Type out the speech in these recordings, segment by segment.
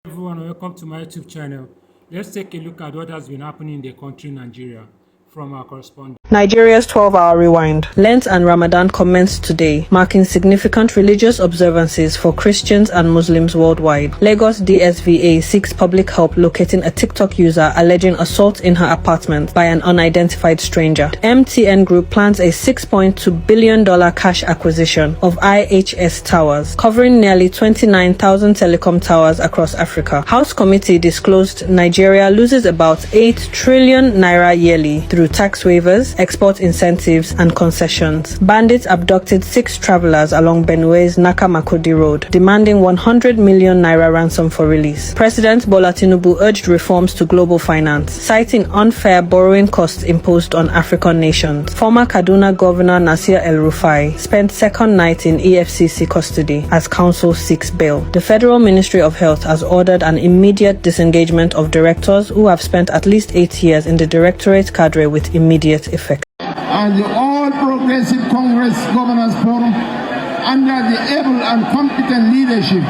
Everyone, welcome to my YouTube channel. Let's take a look at what has been happening in the country Nigeria from our correspondent. Nigeria's 12-hour rewind. Lent and Ramadan commenced today, marking significant religious observances for Christians and Muslims worldwide. Lagos DSVA seeks public help locating a TikTok user alleging assault in her apartment by an unidentified stranger. MTN Group plans a $6.2 billion cash acquisition of IHS towers, covering nearly 29,000 telecom towers across Africa. House Committee disclosed Nigeria loses about 8 trillion naira yearly through tax waivers, export incentives, and concessions. Bandits abducted 6 travelers along Benue's Naka Makodi Road, demanding 100 million naira ransom for release. President Bola Tinubu urged reforms to global finance, citing unfair borrowing costs imposed on African nations. Former Kaduna Governor Nasir El-Rufai spent second night in EFCC custody as counsel seeks bail. The Federal Ministry of Health has ordered an immediate disengagement of directors who have spent at least 8 years in the Directorate cadre with immediate effect. And the All Progressive Congress Governors Forum, under the able and competent leadership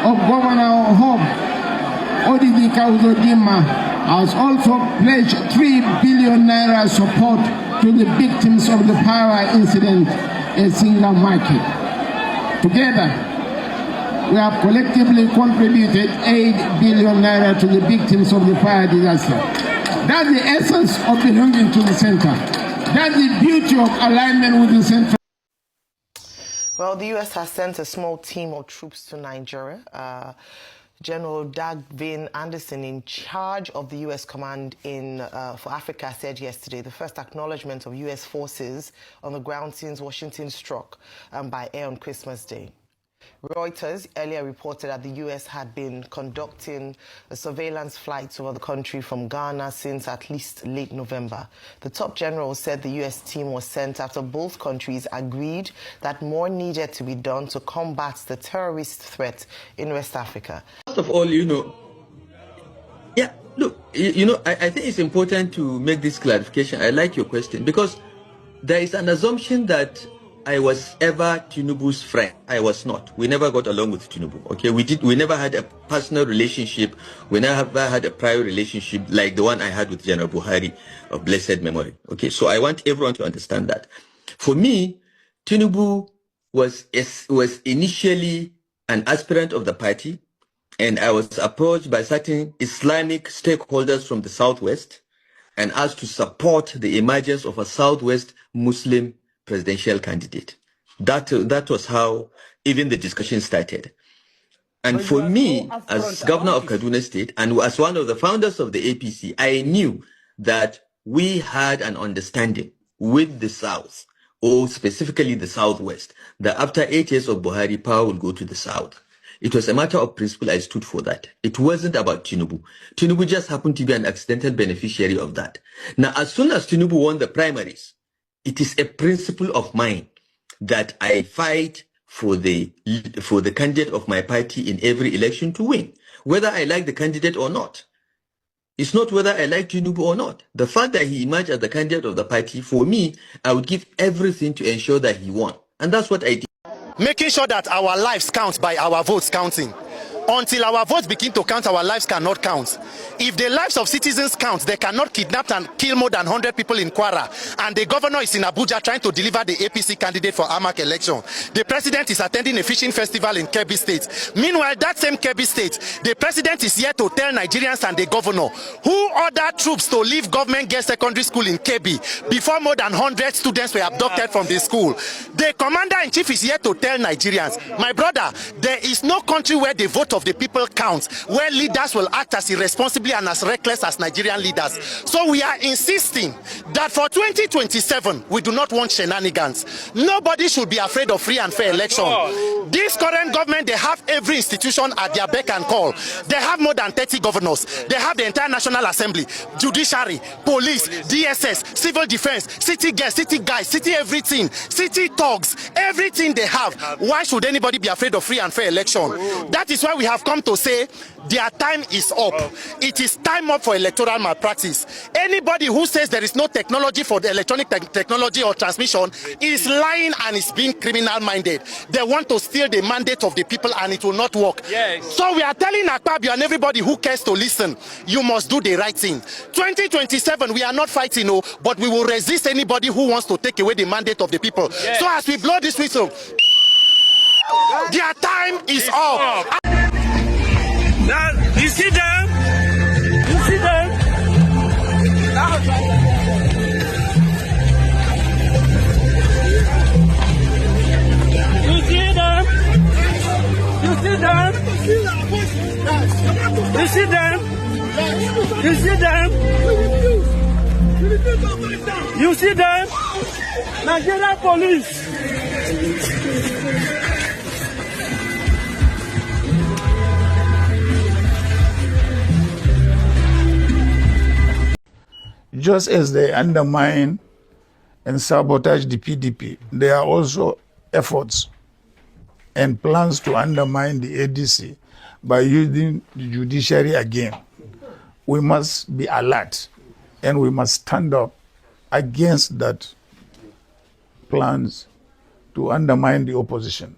of Governor Hope Odidika Uzodimma, has also pledged 3 billion naira support to the victims of the power incident in Singa Market. Together, we have collectively contributed 8 billion naira to the victims of the fire disaster. That's the essence of belonging to the center. That's the beauty of alignment with the center. Well, the U.S. has sent a small team of troops to Nigeria. General Dagvin Anderson, in charge of the U.S. command for Africa, said yesterday the first acknowledgement of U.S. forces on the ground since Washington struck by air on Christmas Day. Reuters earlier reported that the U.S. had been conducting surveillance flights over the country from Ghana since at least late November. The top general said the U.S. team was sent after both countries agreed that more needed to be done to combat the terrorist threat in West Africa. First of all, I think it's important to make this clarification. I like your question because there is an assumption that I was ever Tinubu's friend. I was not. We never got along with Tinubu. Okay, we never had a personal relationship. We never had a prior relationship like the one I had with General Buhari of blessed memory. Okay, so I want everyone to understand that. For me, Tinubu was initially an aspirant of the party, and I was approached by certain Islamic stakeholders from the Southwest and asked to support the emergence of a Southwest Muslim presidential candidate. That was how even the discussion started. And for me, as governor of Kaduna State and as one of the founders of the APC, I knew that we had an understanding with the South, or specifically the Southwest, that after 8 years of Buhari, power will go to the South. It was a matter of principle. I stood for that. It wasn't about Tinubu. Tinubu just happened to be an accidental beneficiary of that. Now, as soon as Tinubu won the primaries, it is a principle of mine that I fight for the candidate of my party in every election to win, whether I like the candidate or not. It's not whether I like Tinubu or not. The fact that he emerged as the candidate of the party, for me, I would give everything to ensure that he won. And that's what I did. Making sure that our lives count by our votes counting. Until our votes begin to count, our lives cannot count. If the lives of citizens count, they cannot kidnap and kill more than 100 people in Kwara. And the governor is in Abuja trying to deliver the APC candidate for Amak election. The president is attending a fishing festival in Kebbi State. Meanwhile, that same Kebbi State, the president is here to tell Nigerians and the governor who ordered troops to leave government girls secondary school in Kebbi before more than 100 students were abducted from the school. The commander-in-chief is here to tell Nigerians, my brother, there is no country where the vote of the people counts, where leaders will act as irresponsibly and as reckless as Nigerian leaders. So we are insisting that for 2027, we do not want shenanigans. Nobody should be afraid of free and fair election. This current government, they have every institution at their beck and call. They have more than 30 governors. They have the entire National Assembly, judiciary, police, DSS, civil defense, city girls, city guys, city everything, city thugs, everything they have. Why should anybody be afraid of free and fair election? That is is why we have come to say their time is up. It is time up for electoral malpractice. Anybody who says there is no technology for the electronic technology or transmission is lying and is being criminal-minded. They want to steal the mandate of the people and it will not work. Yes. So we are telling Akpabio and everybody who cares to listen, you must do the right thing. 2027, we are not fighting, no, but we will resist anybody who wants to take away the mandate of the people. Yes. So as we blow this whistle, their time is up. Now, you see them? You see them? You see them? You see them? You see them? You see them? You see them? Nigerian police. Just as they undermine and sabotage the PDP, there are also efforts and plans to undermine the ADC by using the judiciary again. We must be alert and we must stand up against that plans to undermine the opposition.